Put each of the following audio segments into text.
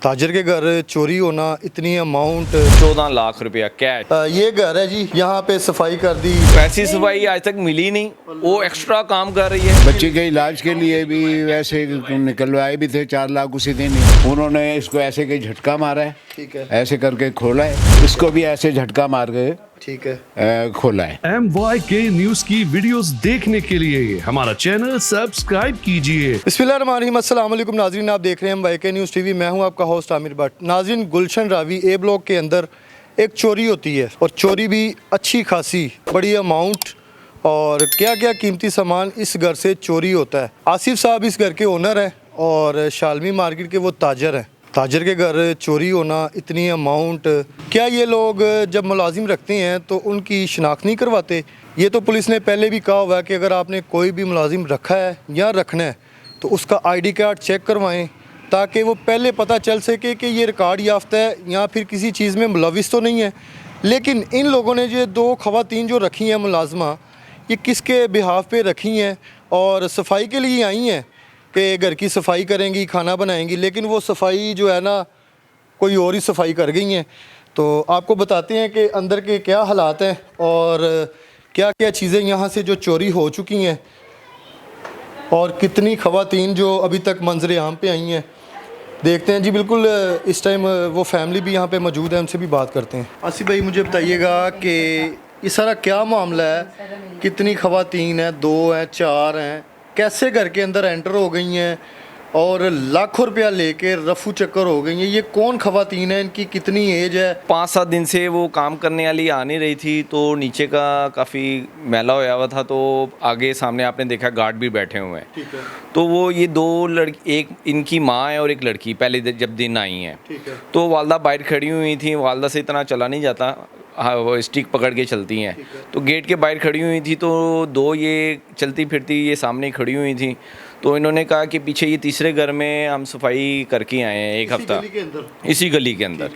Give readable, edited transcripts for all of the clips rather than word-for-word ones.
ताजर के घर चोरी होना, इतनी अमाउंट 14 लाख रुपया कैश। ये घर है जी, यहाँ पे सफाई कर दी। ऐसी सफाई आज तक मिली नहीं, वो एक्स्ट्रा काम कर रही है। बच्चे के इलाज के लिए भी वैसे निकलवाए भी थे 4 लाख उसी दिन ही। उन्होंने इसको ऐसे के झटका मारा है, ठीक है, ऐसे करके खोला है, इसको भी ऐसे झटका मार के ठीक है, खोला है। MYK न्यूज की वीडियोस देखने के लिए हमारा चैनल सब्सक्राइब कीजिए। बिस्मिल्लाहिर्रहमानिर्रहीम, अस्सलाम वालेकुम नाज़रीन, आप देख रहे हैं MYK न्यूज़ टीवी। मैं हूं आपका होस्ट आमिर भट्ट। नाज़रीन, गुलशन रावी ए ब्लॉक के अंदर एक चोरी होती है, और चोरी भी अच्छी खासी बड़ी अमाउंट, और क्या क्या कीमती सामान इस घर से चोरी होता है। आसिफ साहब इस घर के ओनर हैं और शालमी मार्केट के वो ताजर हैं। ताजर के घर चोरी होना, इतनी अमाउंट, क्या ये लोग जब मुलाजिम रखते हैं तो उनकी शिनाख्त नहीं करवाते? ये तो पुलिस ने पहले भी कहा हुआ है कि अगर आपने कोई भी मुलाजिम रखा है या रखना है तो उसका ID कार्ड चेक करवाएं, ताकि वो पहले पता चल सके कि ये रिकॉर्ड याफ्ता है या फिर किसी चीज़ में मुलविस तो नहीं है। लेकिन इन लोगों ने जो 2 ख़वातीन जो रखी हैं मुलाजमा, ये किसके बिहाफ पे रखी हैं? और सफाई के लिए आई हैं कि घर की सफाई करेंगी, खाना बनाएंगी, लेकिन वो सफाई जो है ना, कोई और ही सफाई कर गई हैं। तो आपको बताते हैं कि अंदर के क्या हालात हैं और क्या क्या चीज़ें यहाँ से जो चोरी हो चुकी हैं, और कितनी ख़वातीन जो अभी तक मंजर आम पे आई हैं। देखते हैं जी। बिल्कुल इस टाइम वो फैमिली भी यहाँ पे मौजूद है, उनसे भी बात करते हैं। आसिफ भाई, मुझे बताइएगा कि ये सारा क्या मामला है? कितनी ख़वातीन हैं? 2 हैं, 4 हैं? कैसे घर के अंदर एंटर हो गई हैं और लाखों रुपया लेके रफू चक्कर हो गई हैं? ये कौन ख़वातीन है? इनकी कितनी एज है? 5-7 दिन से वो काम करने वाली आ नहीं रही थी, तो नीचे का काफ़ी मैला होया हुआ था, तो आगे सामने आपने देखा गार्ड भी बैठे हुए हैं। ठीक है, तो वो ये 2 लड़की, एक इनकी माँ है और एक लड़की पहले जब दिन आई हैं, ठीक है, तो वालदा बाहर खड़ी हुई थी। वालदा से इतना चला नहीं जाता, हाँ वो स्टिक पकड़ के चलती हैं, तो गेट के बाहर खड़ी हुई थी। तो 2 ये चलती फिरती ये सामने खड़ी हुई थी, तो इन्होंने कहा कि पीछे ये तीसरे घर में हम सफाई करके आए हैं 1 हफ्ता, इसी गली के अंदर।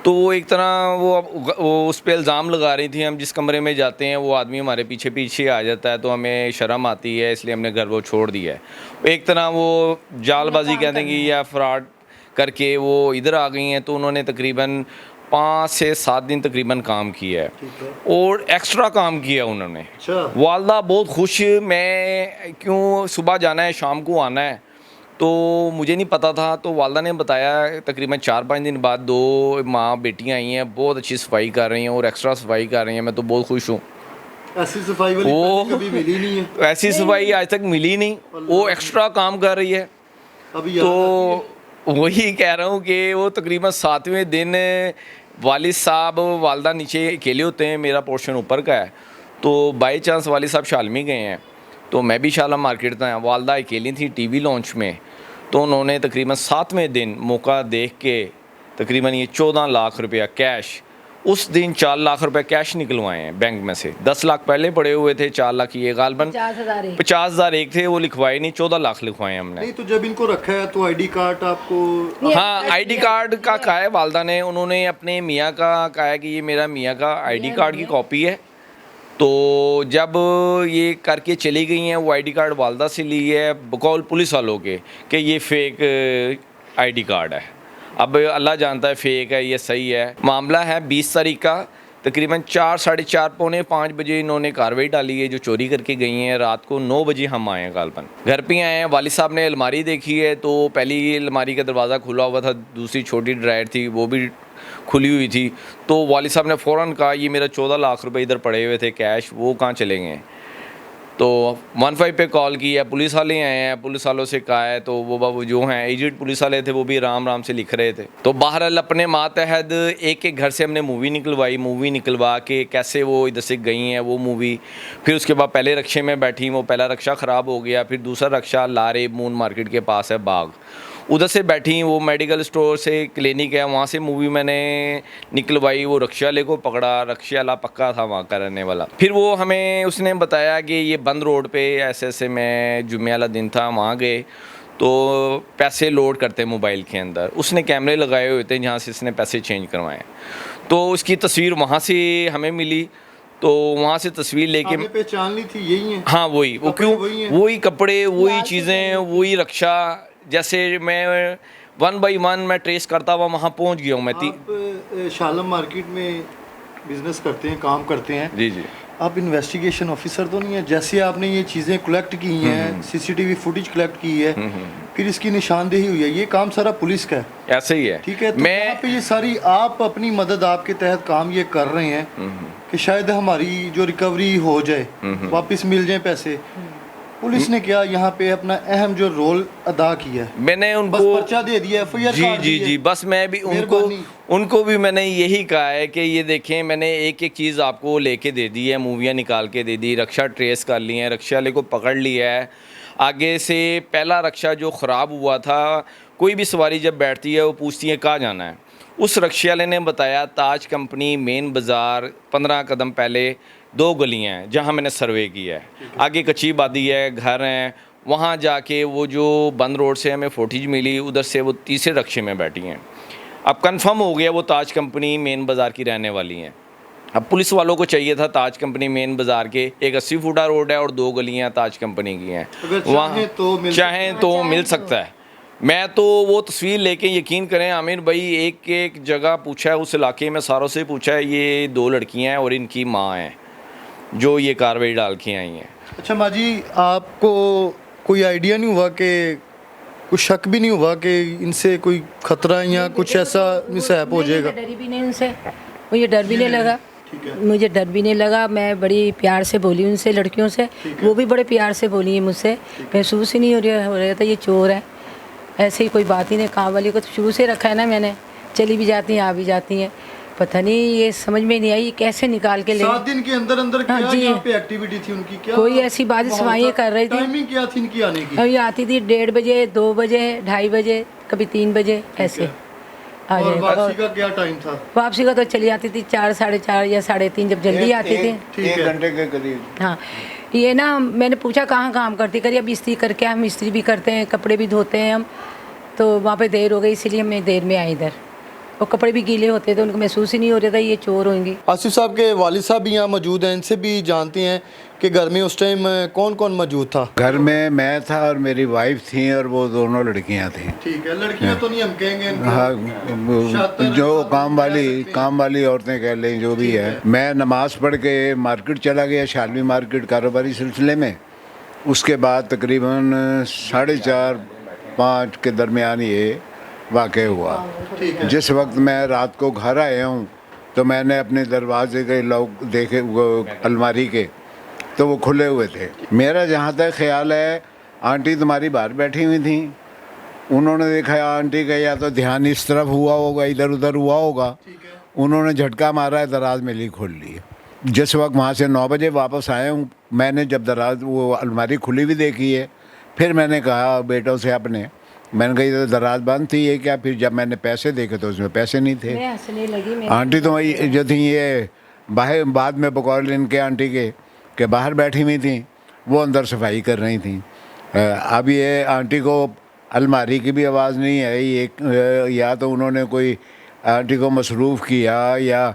तो वो एक तरह वो उस पर इल्ज़ाम लगा रही थी, हम जिस कमरे में जाते हैं वो आदमी हमारे पीछे पीछे आ जाता है, तो हमें शर्म आती है, इसलिए हमने घर वो छोड़ दिया है। एक तरह वो जालबाजी कह देंगी या फ्रॉड करके वो इधर आ गई हैं। तो उन्होंने तकरीबन 5 से 7 दिन तकरीबन काम किया है, और एक्स्ट्रा काम किया उन्होंने। वालदा बहुत खुश, मैं क्यों सुबह जाना है शाम को आना है, तो मुझे नहीं पता था। तो वालदा ने बताया तकरीबन 4-5 दिन बाद 2 माँ बेटियाँ आई हैं, बहुत अच्छी सफाई कर रही हैं और एक्स्ट्रा सफाई कर रही हैं। मैं तो बहुत खुश हूँ। ऐसी सफाई वाली कभी मिली नहीं है। ऐसी सफाई आज तक मिली नहीं, वो एक्स्ट्रा काम कर रही है। अभी तो वही कह रहा हूँ कि वो तकरीबन 7वें दिन वालिद साहब, वालदा नीचे अकेले होते हैं, मेरा पोर्शन ऊपर का है, तो बाई चांस वालिद साहब शालमी गए हैं, तो मैं भी शाला मार्केट था। वालदा अकेली थी टीवी लॉन्च में, तो उन्होंने तकरीबन 7वें दिन मौका देख के तकरीबन ये 14 लाख रुपया कैश, उस दिन 4 लाख रुपए कैश निकलवाए हैं बैंक में से। 10 लाख पहले पड़े हुए थे, 4 लाख ये गालबन 50,000 एक थे, वो लिखवाए नहीं, 14 लाख लिखवाए हमने। नहीं, तो जब इनको रखा है तो ID कार्ड आपको? हाँ, ID कार्ड का कहा है वालदा ने, उन्होंने अपने मियाँ का कहा है कि ये मेरा मियाँ का ID कार्ड की कॉपी है। तो जब ये करके चली गई हैं, वो ID कार्ड वालदा से ली है बकौल पुलिस वालों के कि ये फेक ID कार्ड है। अब अल्लाह जानता है फेक है ये सही है। मामला है 20 तारीख का, तकरीबन 4, साढ़े 4, पौने 5 बजे इन्होंने कार्रवाई डाली है, जो चोरी करके गई हैं। रात को 9 बजे हम आए हैं गालबन, घर पे आए हैं। वालिद साहब ने अलमारी देखी है, तो पहली अलमारी का दरवाज़ा खुला हुआ था, दूसरी छोटी ड्रायर थी वो भी खुली हुई थी। तो वालिद साहब ने फ़ौरन कहा ये मेरा 14 लाख रुपए इधर पड़े हुए थे कैश, वो कहाँ चले गए? तो 15 पे कॉल की है, पुलिस वाले आए हैं, पुलिस वालों से कहा है, तो वो बाबू जो हैं एजेड पुलिस वाले थे, वो भी राम राम से लिख रहे थे। तो बहरहाल अपने मातहत एक घर से हमने मूवी निकलवा के कैसे वो इधर से गई हैं वो मूवी। फिर उसके बाद पहले रक्शे में बैठी, वो पहला रक्शा ख़राब हो गया, फिर दूसरा रक्शा लारे मून मार्केट के पास है बाग, उधर से बैठी, वो मेडिकल स्टोर से क्लिनिक है, वहाँ से मूवी मैंने निकलवाई। वो रक्शा वाले को पकड़ा, रक्शा वाला पक्का था वहाँ का रहने वाला। फिर वो हमें उसने बताया कि ये बंद रोड पे ऐसे मैं जुम्मे वाला दिन था, वहाँ गए तो पैसे लोड करते मोबाइल के अंदर, उसने कैमरे लगाए हुए थे जहाँ से इसने पैसे चेंज करवाए, तो उसकी तस्वीर वहाँ से हमें मिली। तो वहाँ से तस्वीर लेके पहचान ली थी, यही है? हाँ वही, वो क्यों वही कपड़े, वही चीज़ें, वही रक्षा। जैसे मैं वन बाई वन मैं ट्रेस करता हुआ वहाँ पहुँच गया हूँ मैं आप शालम मार्केट में बिजनेस करते हैं, काम करते हैं। जी जी। आप इन्वेस्टिगेशन ऑफिसर तो नहीं है? जैसे आपने ये चीज़ें कलेक्ट की हैं, सीसीटीवी फुटेज कलेक्ट की है, फिर इसकी निशानदेही हुई है, ये काम सारा पुलिस का है। ऐसे ही है। ठीक है, तो यहाँ पे ये सारी आप अपनी मदद आपके तहत काम ये कर रहे हैं कि शायद हमारी जो रिकवरी हो जाए, वापस मिल जाए पैसे। पुलिस ने क्या यहाँ पे अपना अहम जो रोल अदा किया है? मैंने बस उनको पर्चा दे दिया, एफआईआर जी काट जी दी है। जी, बस मैं भी मेहरबानी। उनको भी मैंने यही कहा है कि ये देखें, मैंने एक एक चीज़ आपको लेके दे दी है, मूवियाँ निकाल के दे दी, रक्षा ट्रेस कर ली है, रक्षा वाले को पकड़ लिया है। आगे से पहला रक्षा जो ख़राब हुआ था, कोई भी सवारी जब बैठती है वो पूछती है कहाँ जाना है, उस रक्षा वाले ने बताया ताज कंपनी मेन बाज़ार 15 कदम पहले 2 गलियाँ हैं जहाँ मैंने सर्वे किया है। आगे कच्ची आबादी है, घर हैं, वहाँ जाके वो जो बंद रोड से हमें फुटेज मिली, उधर से वो तीसरे रक्षे में बैठी हैं। अब कंफर्म हो गया वो ताज कंपनी मेन बाज़ार की रहने वाली हैं। अब पुलिस वालों को चाहिए था ताज कंपनी मेन बाज़ार के एक 80 फुटा रोड है और 2 गलियाँ ताज कंपनी की हैं, अगर वहाँ चाहें तो मिल सकता है। मैं तो वो तस्वीर लेके, यकीन करें आमिर भाई, एक एक जगह पूछा है, उस इलाके में सारों से पूछा है, ये 2 लड़कियाँ हैं और इनकी माँ हैं जो ये कार्रवाई डाल के आई हैं। अच्छा माँ जी, आपको कोई आइडिया नहीं हुआ कि कुछ शक भी नहीं हुआ कि इनसे कोई खतरा या कुछ ऐसा मिसहैप हो जाएगा? डरी भी नहीं उनसे, मुझे डर भी नहीं लगा, मुझे डर भी नहीं लगा। मैं बड़ी प्यार से बोली उनसे, लड़कियों से, वो भी बड़े प्यार से बोली है मुझसे। महसूस ही नहीं हो रहा था ये चोर है, ऐसे ही कोई बात ही नहीं। काम वाली को तो शुरू से रखा है ना मैंने, चली भी जाती हैं आ भी जाती हैं। पता नहीं ये समझ में नहीं आई कैसे निकाल के ले। 7 दिन के अंदर अंदर क्या हाँ जी। यहाँ पे एक्टिविटी थी उनकी? क्या कोई ऐसी बात सफाई कर रही थी। टाइमिंग क्या थी इनकी आने की? अभी आती थी 1:30 बजे, 2 बजे, 2:30 बजे, कभी 3 बजे ऐसे आ और जाए। वापसी का क्या टाइम था? वापसी का तो चली आती थी 4, 4:30 या 3:30 जब जल्दी आती थी। ठीक एक है। घंटे के करीब। हाँ, ये ना मैंने पूछा कहाँ काम करती, करिए अब इस्त्री करके, हम इस्त्री भी करते हैं, कपड़े भी धोते हैं हम, तो वहाँ पे देर हो गई इसीलिए मैं देर में आई इधर। और कपड़े भी गीले होते थे, उनको महसूस ही नहीं हो रहा था ये चोर होंगे। आसिफ साहब के वालिद साहब भी यहाँ मौजूद हैं, इनसे भी जानते हैं कि घर में उस टाइम कौन कौन मौजूद था? घर में मैं था और मेरी वाइफ थी और वो दोनों लड़कियां थी। ठीक है, लड़कियाँ तो नहीं हम कहेंगे इनको। हाँ, जो काम वाली औरतें कह लें, जो भी है। मैं नमाज पढ़ के मार्केट चला गया, शालवी मार्केट, कारोबारी सिलसिले में। उसके बाद तकरीबन 4:30-5 के दरमियान ये वाक़या हुआ। जिस वक्त मैं रात को घर आया हूँ तो मैंने अपने दरवाजे के लॉक देखे, वो अलमारी के, तो वो खुले हुए थे। मेरा जहाँ तक ख्याल है आंटी तुम्हारी बाहर बैठी हुई थी, उन्होंने देखा आंटी का या तो ध्यान इस तरफ हुआ होगा, इधर उधर हुआ होगा, उन्होंने झटका मारा है, दराज मेरी खोल ली। जिस वक्त वहाँ से 9 बजे वापस आया हूँ, मैंने जब दराज वो अलमारी खुली हुई देखी है, फिर मैंने कहा बेटों से अपने, मैंने कही तो दराज बंद थी ये क्या? फिर जब मैंने पैसे देखे तो उसमें पैसे नहीं थे। मैं हंसने लगी। आंटी तो जो थी ये बाहर, बाद में बकौल इनके आंटी के बाहर बैठी हुई थी, वो अंदर सफाई कर रही थी। अब ये आंटी को अलमारी की भी आवाज़ नहीं आई, एक या तो उन्होंने कोई आंटी को मसरूफ़ किया या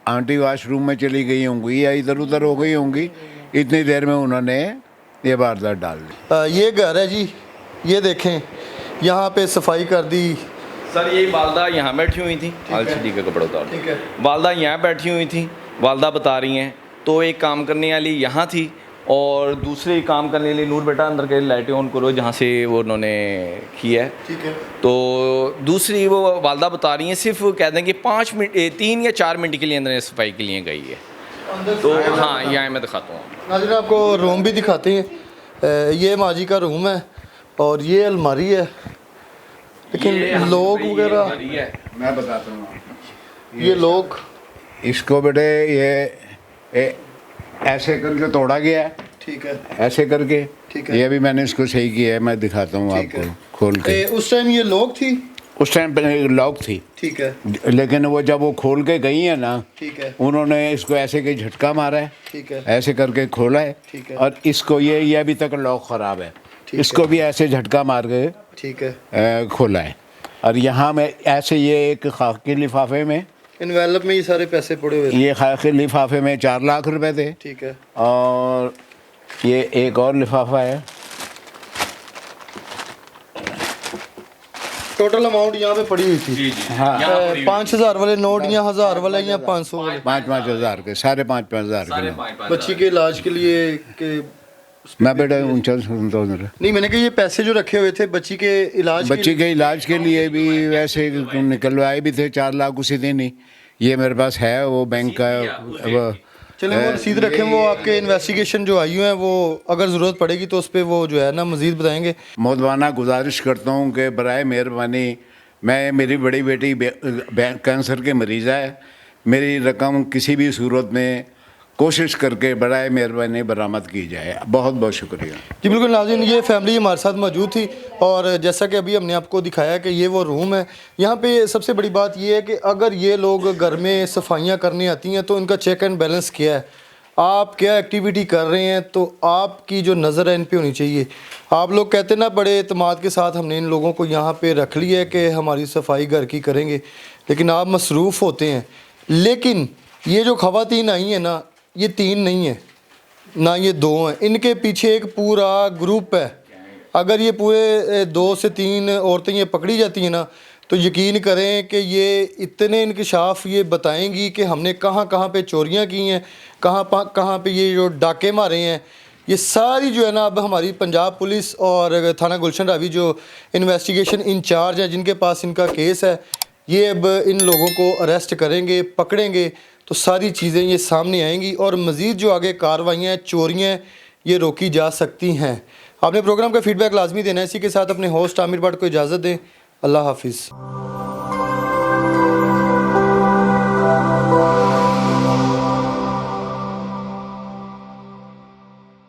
आंटी वाशरूम में चली गई होंगी या इधर उधर हो गई होंगी, इतनी देर में उन्होंने ये वारदात डाल दी। ये घर है जी, ये देखें, यहाँ पे सफाई कर दी। सर ये वालदा यहाँ बैठी हुई थी, एलसीडी का कपड़ा उतार, ठीक है। वालदा यहाँ बैठी हुई थी, वालदा बता रही हैं। तो एक काम करने वाली यहाँ थी और दूसरे काम करने वाली नूर बेटा अंदर के लाइटें ऑन करो, जहाँ से वो उन्होंने किया है। ठीक है। तो दूसरी वो वालदा बता रही हैं, सिर्फ कह दें कि 5 मिनट 3 या 4 मिनट के लिए अंदर सफाई के लिए गई है। तो हाँ, यहाँ मैं दिखाता हूँ। नाज़रीन आपको रूम भी दिखाते हैं। ये माजी का रूम है और ये अलमारी है, लेकिन लोग वगैरह, मैं बताता हूँ ये लोग, इसको बेटे ये ऐसे करके तोड़ा गया है, ठीक है, ऐसे करके। ठीक है। ये भी मैंने इसको सही किया है, मैं दिखाता हूँ ठीक आपको है। खोल के। उस टाइम ये लोग थी? उस टाइम पे लॉक थी, ठीक है, लेकिन वो जब वो खोल के गई है ना, ठीक है, उन्होंने इसको ऐसे के झटका मारा है, ठीक है, ऐसे करके खोला है, ठीक है। और इसको ये अभी तक लॉक ख़राब है, ठीक इसको है। भी ऐसे झटका मार के ठीक है। खोला है। और यहाँ में ऐसे ये एक खाकी लिफाफे में, इन्वेलप में ये सारे पैसे पड़े हुए थे। ये खाकी लिफाफे में 4 लाख रुपए थे। ठीक है। और ये एक और लिफाफा है, टोटल अमाउंट यहाँ पे पड़ी हुई थी हाँ 5,000 वाले नोट या 1,000 वाले या 500 वाले 5,000 के 5,500 के नोट। बच्ची के इलाज के लिए के मैं बेटा 49 नहीं, मैंने कहा ये पैसे जो रखे हुए थे बच्ची के इलाज बच्ची के इलाज के लिए भी वैसे निकलवाए भी थे 4 लाख उसी दिन ही। ये मेरे पास है वो बैंक का वो चलें वो रसीद रखें, वो आपके इन्वेस्टिगेशन जो आई हुए हैं वो अगर ज़रूरत पड़ेगी तो उस पर वो जो है ना मज़ीद बताएंगे। मौदवाना गुजारिश करता हूँ कि बराए मेहरबानी, मैं मेरी बड़ी बेटी कैंसर के मरीज़ है, मेरी रकम किसी भी सूरत में कोशिश करके बराए मेहरबानी बरामद की जाए। बहुत बहुत शुक्रिया जी। बिल्कुल नाज़रीन, ये फैमिली हमारे साथ मौजूद थी और जैसा कि अभी हमने आपको दिखाया कि ये वो रूम है। यहाँ पे सबसे बड़ी बात ये है कि अगर ये लोग घर में सफाइयाँ करने आती हैं तो इनका चेक एंड बैलेंस क्या है, आप क्या एक्टिविटी कर रहे हैं, तो आपकी जो नज़र है इन पे होनी चाहिए। आप लोग कहते ना बड़े एतमाद के साथ हमने इन लोगों को यहाँ पे रख लिया है कि हमारी सफाई घर की करेंगे, लेकिन आप मसरूफ़ होते हैं। लेकिन ये जो ख़वातीन आई हैं ना, ये 3 नहीं है ना, ये 2 हैं, इनके पीछे एक पूरा ग्रुप है। अगर ये पूरे 2 से 3 औरतें ये पकड़ी जाती हैं ना, तो यकीन करें कि ये इतने इंकशाफ ये बताएंगी कि हमने कहाँ कहाँ पे चोरियाँ की हैं, कहाँ पे ये जो डाके मारे हैं। ये सारी जो है ना अब हमारी पंजाब पुलिस और थाना गुलशन रावी जो इन्वेस्टिगेशन इंचार्ज है, जिनके पास इनका केस है, ये अब इन लोगों को अरेस्ट करेंगे, पकड़ेंगे तो सारी चीज़ें ये सामने आएंगी और मज़ीद जो आगे कार्रवाइयाँ चोरियाँ ये रोकी जा सकती हैं। आपने प्रोग्राम का फीडबैक लाजमी देना है। इसी के साथ अपने होस्ट आमिर भट्ट को इजाज़त दें। अल्लाह हाफिज़।